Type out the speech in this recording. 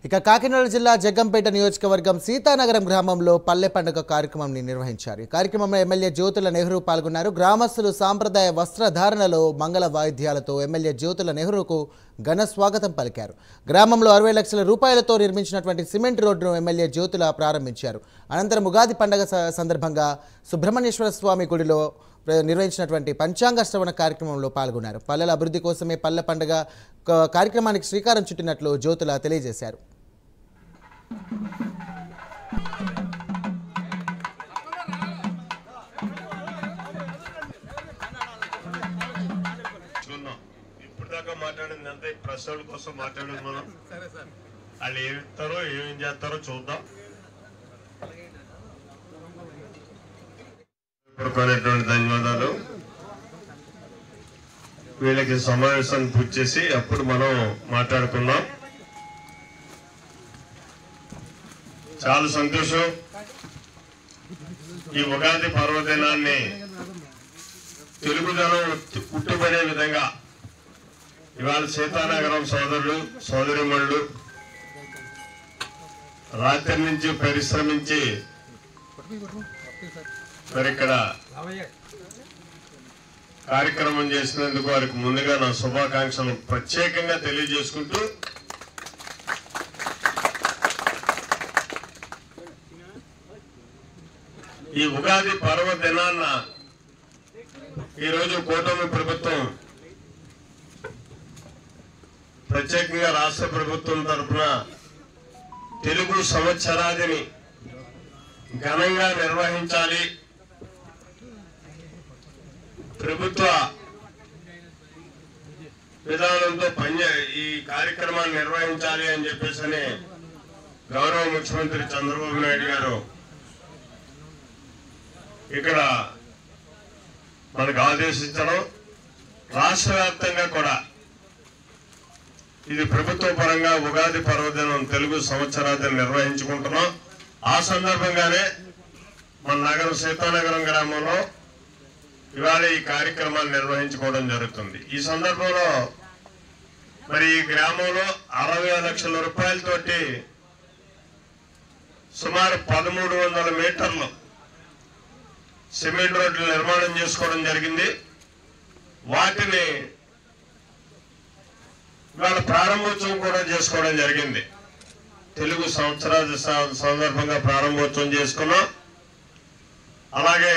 ఇక కాకినాడ జిల్లా జగ్గంపేట నియోజకవర్గం సీతానగరం గ్రామంలో పల్లె పండుగ కార్యక్రమాన్ని నిర్వహించారు. ఈ కార్యక్రమంలో ఎమ్మెల్యే జ్యోతుల నెహ్రూ పాల్గొన్నారు. గ్రామస్తులు సాంప్రదాయ వస్త్రధారణలో మంగళ వాయిద్యాలతో ఎమ్మెల్యే జ్యోతుల నెహ్రూకు ఘన స్వాగతం పలికారు. గ్రామంలో 60 లక్షల రూపాయలతో నిర్మించినటువంటి సిమెంట్ రోడ్డును ఎమ్మెల్యే జ్యోతుల ప్రారంభించారు. అనంతరం ఉగాది పండుగ సందర్భంగా సుబ్రహ్మణ్యేశ్వర స్వామి గుడిలో నిర్వహించినటువంటి పంచాంగ శ్రవణ కార్యక్రమంలో పాల్గొన్నారు. పల్లెల అభివృద్ధి కోసమే పల్లె పండుగ కార్యక్రమానికి శ్రీకారం చుట్టినట్లు జ్యోతుల తెలియజేశారు. ఇప్పుడు దాకా మాట్లాడింది అంతా ప్రశ్నల కోసం మాట్లాడింది. మనం వాళ్ళు ఏమి ఇస్తారో ఏమేం చేస్తారో చూద్దాం. ధన్యవాదాలు. వీళ్ళకి సమావేశాన్ని పూర్తి చేసి అప్పుడు మనం మాట్లాడుకుందాం. చాలా సంతోషం. ఈ ఉగాది పర్వదినాన్ని తెలుగుదనం పుట్టుబడే విధంగా ఇవాళ సీతానగరం సోదరులు సోదరిమణులు రాత్రి నుంచి పరిశ్రమించి మరి ఇక్కడ కార్యక్రమం చేసినందుకు వారికి ముందుగా నా శుభాకాంక్షలు ప్రత్యేకంగా తెలియజేసుకుంటూ ఈ ఉగాది పర్వదినాన్న ఈరోజు కూటమి ప్రభుత్వం ప్రత్యేకంగా రాష్ట్ర ప్రభుత్వం తరఫున తెలుగు సంవత్సరాదిని ఘనంగా నిర్వహించాలి, ప్రభుత్వ విధానంతో ఈ కార్యక్రమాన్ని నిర్వహించాలి అని చెప్పేసి గౌరవ ముఖ్యమంత్రి చంద్రబాబు నాయుడు గారు ఇక్కడ మనకు ఆదేశించడం, రాష్ట్ర వ్యాప్తంగా కూడా ఇది ప్రభుత్వ పరంగా ఉగాది పర్వదినం తెలుగు సంవత్సరాన్ని నిర్వహించుకుంటున్నాం. ఆ సందర్భంగానే మన నగరం సీతానగరం గ్రామంలో ఇవాళ ఈ కార్యక్రమాన్ని నిర్వహించుకోవడం జరుగుతుంది. ఈ సందర్భంలో మరి ఈ గ్రామంలో 60 లక్షల రూపాయలతోటి సుమారు 1300 మీటర్లు సిమెంట్ రోడ్లు నిర్మాణం చేసుకోవడం జరిగింది. వాటిని ఇవాళ ప్రారంభోత్సవం కూడా చేసుకోవడం జరిగింది. తెలుగు సంవత్సరాల సందర్భంగా ప్రారంభోత్సవం చేసుకున్నాం. అలాగే